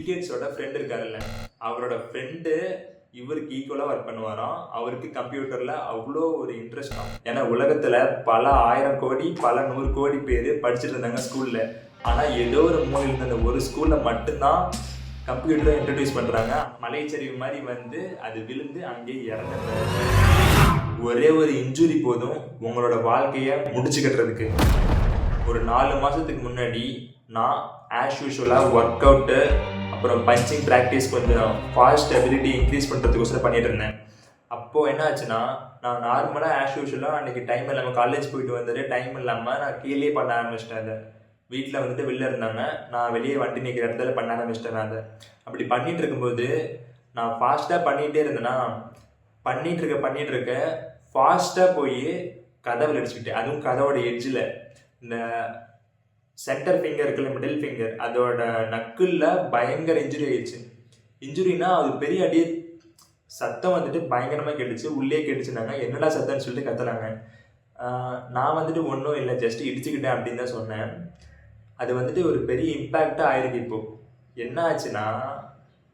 பில்கேட்ஸோட friend இருக்காருல்ல, அவரோட friend இவருக்கு ஈக்குவலாக ஒர்க் பண்ணுவாராம். அவருக்கு கம்ப்யூட்டரில் அவ்வளோ ஒரு இன்ட்ரெஸ்டாம். ஏன்னா உலகத்தில் பல 1000 கோடி பல 100 கோடி பேர் படிச்சுட்டு இருந்தாங்க ஸ்கூலில். ஆனால் ஏதோ ஒரு மூலையில் இருந்த அந்த ஒரு ஸ்கூலில் மட்டும்தான் கம்ப்யூட்டரை இன்ட்ரடியூஸ் பண்ணுறாங்க. மலைச்சரிவு மாதிரி வந்து அது விழுந்து அங்கேயே இறந்துட்டாங்க. ஒரே ஒரு இன்ஜுரி போதும் உங்களோட வாழ்க்கையை முடிச்சு கட்டுறதுக்கு. ஒரு 4 மாதத்துக்கு முன்னாடி நான் ஆஸ் யூஷுவலாக ஒர்க் அவுட்டு அப்புறம் பஞ்சிங் ப்ராக்டிஸ் கொஞ்சம் ஃபாஸ்ட் எபிலிட்டி இன்க்ரீஸ் பண்ணுறதுக்கோசரம் பண்ணிட்டு இருந்தேன். அப்போது என்ன ஆச்சுன்னா, நான் நார்மலாக ஆஸ் யூஷுவலாக அன்றைக்கி டைம் இல்லாமல் காலேஜ் போயிட்டு வந்துட்டு டைம் இல்லாமல் நான் கீழே பண்ண ஆரம்பிச்சிட்டேன். அதை வீட்டில் வந்துட்டு வெளில இருந்தாங்க, நான் வெளியே வண்டி நிற்கிற இடத்துல பண்ண ஆரம்பிச்சிட்டேன். அதை அப்படி பண்ணிகிட்டு இருக்கும்போது நான் ஃபாஸ்ட்டாக பண்ணிகிட்டே இருந்தேன்னா பண்ணிகிட்டு இருக்க ஃபாஸ்ட்டாக போய் கதவில் அடிச்சுக்கிட்டேன். அதுவும் கதவோட எட்ஜில் இந்த சென்டர் ஃபிங்கர் இருக்குல்ல, மிடில் ஃபிங்கர், அதோட நக்குள்ள பயங்கர இன்ஜுரி ஆயிடுச்சு. இன்ஜுரினா அது பெரிய அடியே சத்தம் வந்துட்டு பயங்கரமாக கேட்டுச்சு. உள்ளே கேட்டுச்சுனாங்க. என்னடா சத்தம்னு சொல்லிட்டு கத்துனாங்க. நான் வந்துட்டு ஒன்றும் இல்லை, ஜஸ்ட் இடிச்சுக்கிட்டேன் அப்படின்னு தான் சொன்னேன். அது வந்துட்டு ஒரு பெரிய இம்பேக்டாக ஆயிருக்கு. இப்போது என்ன ஆச்சுன்னா,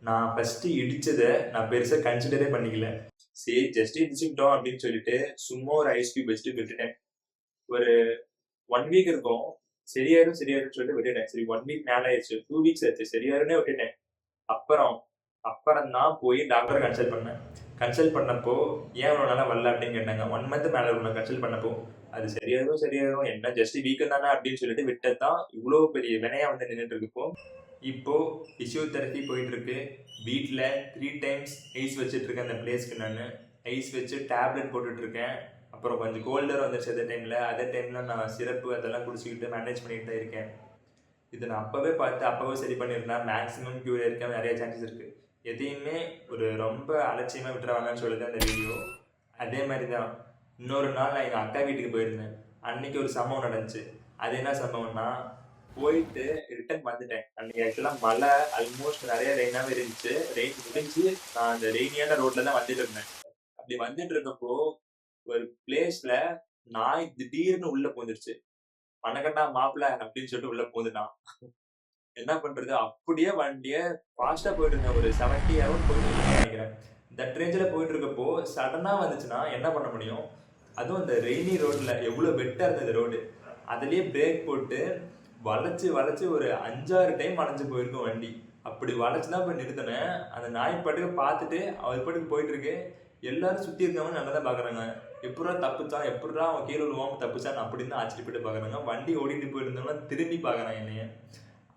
நான் ஃபஸ்ட்டு இடித்ததை நான் பெருசாக கன்சிடரே பண்ணிக்கல. சரி ஜஸ்ட் இடிச்சுக்கிட்டோம் அப்படின்னு சொல்லிட்டு சும்மா ஒரு ஐஸ் கியூப் வச்சுட்டு விட்டுட்டேன். ஒரு 1 வீக் இருக்கும், சரியாயிரும் சொல்லிட்டு விட்டுட்டேன். சரி 1 வீக் மேலே ஆயிடுச்சு, 2 வீக்ஸ் ஆச்சு, சரியாயிருன்னே விட்டுட்டேன். அப்புறம் தான் போய் டாக்டரை கன்சல்ட் பண்ணப்போ ஏன் இவ்வளோ நாளாக வரல அப்படின்னு கேட்டாங்க. 1 மந்த் மேலே உள்ள கன்சல்ட் பண்ணப்போ அது சரியாயிரும் என்ன ஜஸ்ட் வீக்கு தானே அப்படின்னு சொல்லிட்டு விட்டது தான் இவ்வளோ பெரிய வினையாக வந்து நின்றுட்டு இருக்குப்போ. இப்போது ஃபிசியோதெரப்பி போயிட்டுருக்கு. வீட்டில் 3 டைம்ஸ் ஐஸ் வச்சுட்ருக்கேன். அந்த பிளேஸ்க்கு நான் ஐஸ் வச்சு டேப்லெட் போட்டுட்ருக்கேன். அப்புறம் கொஞ்சம் கோல்டர் வந்துருச்சு அதே டைமில் நான் சிரப்பு அதெல்லாம் குடிச்சிக்கிட்டு மேனேஜ் பண்ணிட்டு தான் இருக்கேன். இது நான் அப்போவே சரி பண்ணியிருந்தேன். மேக்ஸிமம் க்யூர் இருக்க நிறைய சான்சஸ் இருக்குது. எதையுமே ஒரு ரொம்ப அலட்சியமாக விட்டுருவாங்கன்னு சொல்லுது அந்த வீடியோ. அதே மாதிரி தான் இன்னொரு நாள் நான் எங்கள் அக்கா வீட்டுக்கு போயிருந்தேன். அன்றைக்கி ஒரு சம்பவம் நடந்துச்சு. அது என்ன சம்பவம்னா, போயிட்டு ரிட்டர்ன் வந்துட்டேன். அன்றைக்கி ஆக்சுவலாக மழை ஆல்மோஸ்ட் நிறைய ரெயினாகவே இருந்துச்சு. ரெயின் முடிஞ்சு நான் அந்த ரெயினியான ரோட்டில் தான் வந்துட்டு இருந்தேன். அப்படி வந்துட்டு இருக்கப்போ ஒரு பிளேஸ்ல நாய் திடீர்னு உள்ள போந்துருச்சு. வணக்கண்டா மாப்பிள்ள அப்படின்னு சொல்லிட்டு உள்ள போந்துட்டான். என்ன பண்றது, அப்படியே வண்டிய ஃபாஸ்டா போயிட்டு இருந்தேன். ஒரு 70 hours போயிட்டு நினைக்கிறேன். தட் ரேஞ்சில் போயிட்டு இருக்கப்போ சடனா வந்துச்சுன்னா என்ன பண்ண முடியும்? அதுவும் அந்த ரெய்னி ரோட்ல எவ்வளவு வெட்டா இருந்தது ரோடு. அதுலயே பிரேக் போட்டு வளைச்சு ஒரு 5-6 டைம் வளைஞ்சு போயிருக்கும் வண்டி. அப்படி வளைச்சுதான் போய் நிறுத்தினேன். அந்த நாய் பாட்டுக்கு பார்த்துட்டு அவர் பாட்டுக்கு போயிட்டு இருக்கு. எல்லாரும் சுற்றி இருக்கவங்க நல்லா தான் பார்க்குறாங்க. எப்படா தப்புச்சான், எப்படா அவன் கீழே விழுவாமல் தப்புச்சான் அப்படின்னு தான் ஆச்சரியப்பட்டு பார்க்குறாங்க. வண்டி ஓடிட்டு போயிருந்தவங்க திரும்பி பார்க்குறாங்க என்னைய.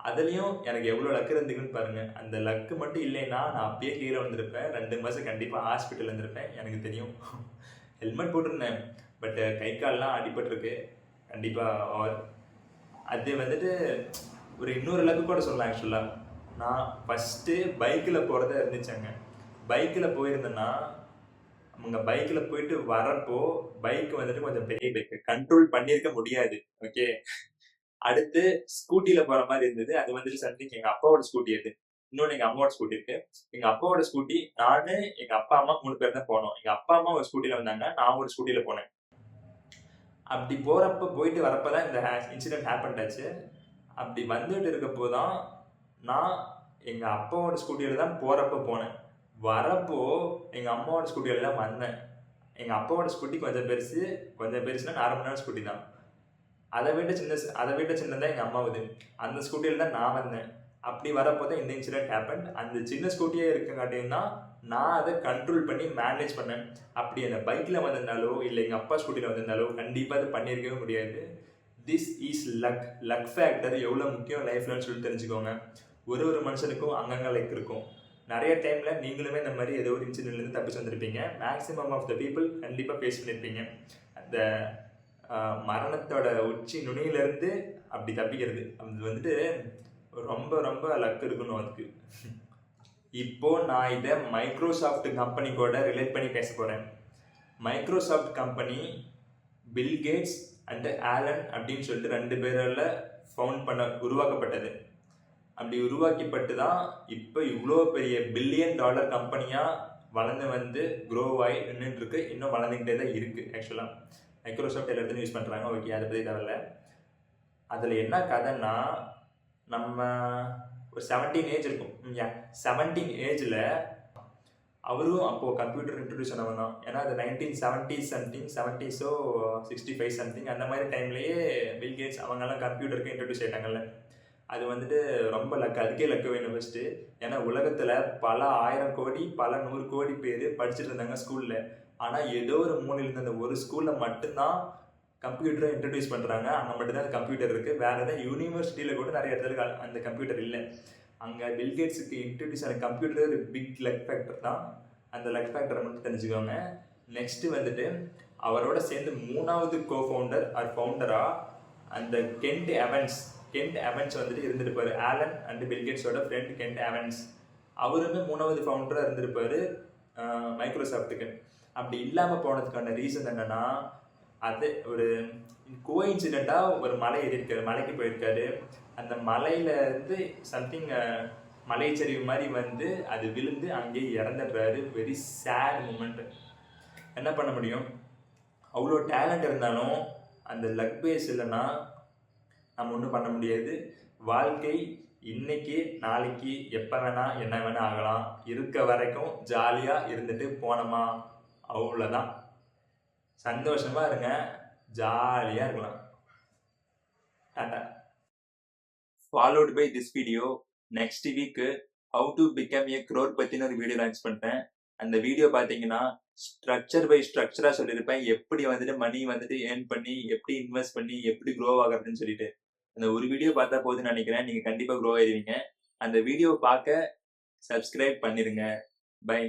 அதுலேயும் எனக்கு எவ்வளோ லக்கு இருந்துக்குன்னு பாருங்கள். அந்த லக்கு மட்டும் இல்லைன்னா நான் அப்பயே கீழே வந்திருப்பேன். 2 மாதம் கண்டிப்பாக ஹாஸ்பிட்டல் இருந்திருப்பேன். எனக்கு தெரியும். ஹெல்மெட் போட்டிருந்தேன், பட் கை கால்லாம் அடிபட்டிருக்கு கண்டிப்பாக. அது வந்துட்டு ஒரு இன்னொரு லக்கு கூட சொல்லலாம். ஆக்சுவலாக நான் ஃபஸ்ட்டு பைக்கில் போகிறதா இருந்துச்சாங்க. பைக்கில் போயிருந்தேன்னா அவங்க பைக்கில் போயிட்டு வரப்போ பைக் வந்துட்டு கொஞ்சம் பெரிய பைக், கண்ட்ரோல் பண்ணியிருக்க முடியாது. ஓகே, அடுத்து ஸ்கூட்டியில் போகிற மாதிரி இருந்தது. அது வந்துட்டு சம்திங் எங்கள் அப்பாவோட ஸ்கூட்டி. அது இன்னொன்று எங்கள் அம்மாவோட ஸ்கூட்டி இருக்கு. எங்கள் அப்பாவோட ஸ்கூட்டி நான், எங்கள் அப்பா அம்மா 3 பேர் தான் போனோம். எங்கள் அப்பா அம்மா ஒரு ஸ்கூட்டியில் வந்தாங்க, நான் ஒரு ஸ்கூட்டியில் போனேன். அப்படி போயிட்டு வரப்போ தான் இந்த இன்சிடென்ட் ஹேப்பன் ஆச்சு. அப்படி வந்துட்டு இருக்கப்போ தான் நான் எங்கள் அப்பாவோட ஸ்கூட்டியில் தான் போனேன். வரப்போ எங்கள் அம்மாவோட ஸ்கூட்டியில் தான் வந்தேன். எங்கள் அப்பாவோட ஸ்கூட்டி கொஞ்சம் பெருசுனா நார்மலான ஸ்கூட்டி தான். அதை விட சின்னதாக எங்கள் அம்மாவுது. அந்த ஸ்கூட்டியில் தான் நான் வந்தேன். அப்படி வரப்போ தான் இந்த இன்சிடென்ட் ஹேப்பன். அந்த சின்ன ஸ்கூட்டியே இருக்கங்காட்டியும் தான் நான் அதை கண்ட்ரோல் பண்ணி மேனேஜ் பண்ணேன். அப்படி அந்த பைக்கில் வந்திருந்தாலோ இல்லை எங்கள் அப்பா ஸ்கூட்டியில் வந்திருந்தாலோ கண்டிப்பாக அதை பண்ணியிருக்கவே முடியாது. திஸ் இஸ் லக் ஃபேக்டர் எவ்வளோ முக்கியம் லைஃப்லன்னு சொல்லி தெரிஞ்சுக்கோங்க. ஒரு மனுஷனுக்கும் அங்கங்கே லக் இருக்கும். நிறைய டைமில் நீங்களுமே இந்த மாதிரி ஏதோ ஒரு இன்சிடென்ட்லேருந்து தப்பிச்சு வந்திருப்பீங்க. மேக்ஸிமம் ஆஃப் த பீப்புள் கண்டிப்பாக ஃபேஸ் பண்ணியிருப்பீங்க. அந்த மரணத்தோட உச்சி நுனியிலேருந்து அப்படி தப்பிக்கிறது அது வந்துட்டு ரொம்ப லக் இருக்கணும் அதுக்கு. இப்போது நான் இதை மைக்ரோசாஃப்ட் கம்பெனி கூட ரிலேட் பண்ணி பேச போகிறேன். Microsoft company Bill Gates and Allen அப்படின்னு சொல்லிட்டு 2 பேரால் உருவாக்கப்பட்டது. அப்படி உருவாக்கப்பட்டு தான் இப்போ இவ்வளோ பெரிய $1 பில்லியன் கம்பெனியாக வளர்ந்து வந்து க்ரோவ் ஆகி நின்றுட்டுருக்கு. இன்னும் வளர்ந்துக்கிட்டே தான் இருக்குது. ஆக்சுவலாக மைக்ரோசாஃப்ட் எல்லாத்தையும் யூஸ் பண்ணுறாங்க. ஓகே, அதை பற்றி தேவையில்ல. அதில் என்ன கதைன்னா, நம்ம ஒரு 17 ஏஜ் இருக்கும். 17 ஏஜில் அவரும் அப்போது கம்ப்யூட்டர் இன்ட்ரடியூஸ் ஆனவன் தான். ஏன்னா அது 1970 சம்திங் 70ஸோ 65 சம்திங் அந்த மாதிரி டைம்லேயே பில் கேட்ஸ் அவங்கெல்லாம் கம்ப்யூட்டருக்கு இன்ட்ரடியூஸ் ஆகிட்டாங்கல்ல. அது வந்துட்டு ரொம்ப அதுக்கே லக்கு வேணும் ஃபஸ்ட்டு. ஏன்னா உலகத்தில் பல 1000 கோடி பல 100 கோடி பேர் படிச்சுட்டு இருந்தாங்க ஸ்கூலில். ஆனால் ஏதோ ஒரு மூலையில் இருந்த அந்த ஒரு ஸ்கூலில் மட்டும்தான் கம்ப்யூட்டரை இன்ட்ரடியூஸ் பண்ணுறாங்க. அங்கே மட்டும்தான் அந்த கம்ப்யூட்டர் இருக்குது. வேறு ஏதாவது யூனிவர்சிட்டியில் கூட நிறைய இடத்துல அந்த கம்ப்யூட்டர் இல்லை. அங்கே பில்கேட்ஸுக்கு இன்ட்ரடியூஸ் ஆன கம்ப்யூட்டர் ஒரு பிக் லக் ஃபேக்டர் தான். அந்த லக் ஃபேக்டரை மட்டும் தெரிஞ்சுக்கோங்க. நெக்ஸ்ட்டு வந்துட்டு அவரோட சேர்ந்து 3வது கோஃபவுண்டர் ஆர் ஃபவுண்டராக அந்த கென்ட் எவன்ஸ் வந்துட்டு இருந்திருப்பார். ஆலன் அண்ட் பில்கேட்ஸோட ஃப்ரெண்ட் கென்ட் எவன்ஸ். அவருமே 3வது ஃபவுண்டராக இருந்திருப்பார் மைக்ரோசாஃப்ட்டுக்கு. அப்படி இல்லாமல் போனதுக்கான ரீசன் என்னென்னா, அது ஒரு கோஇன்சிடெண்ட்டாக ஒரு மலை ஏறியிருக்காரு, மலைக்கு போயிருக்காரு. அந்த மலையிலேருந்து சம்திங் மலைச்சரிவு மாதிரி வந்து அது விழுந்து அங்கேயே இறந்துடுறாரு. Very sad moment. என்ன பண்ண முடியும்? அவ்வளோ டேலண்ட் இருந்தாலும் அந்த லக் பேஸ் இல்லைன்னா நம்ம ஒன்றும் பண்ண முடியாது. வாழ்க்கை இன்னைக்கு நாளைக்கு எப்போ வேணால் என்ன வேணால் ஆகலாம். இருக்க வரைக்கும் ஜாலியாக இருந்துட்டு போனோமா, அவ்வளோதான். சந்தோஷமாக இருங்க, ஜாலியாக இருக்கலாம். Tata. Followed by this video next வீக்கு how to become a crore பற்றின ஒரு வீடியோ லான்ச் பண்ணிட்டேன். அந்த வீடியோ பார்த்தீங்கன்னா ஸ்ட்ரக்சர் பை ஸ்ட்ரக்சராக சொல்லியிருப்பேன். எப்படி வந்துட்டு மணி வந்துட்டு ஏர்ன் பண்ணி, எப்படி இன்வெஸ்ட் பண்ணி, எப்படி க்ரோ ஆகுறதுன்னு சொல்லிட்டு. அந்த ஒரு வீடியோ பார்த்தா போதுன்னு நினைக்கிறேன். நீங்கள் கண்டிப்பாக க்ரோ ஆயிடுவீங்க. அந்த வீடியோ பார்க்க சப்ஸ்கிரைப் பண்ணிடுங்க. பை.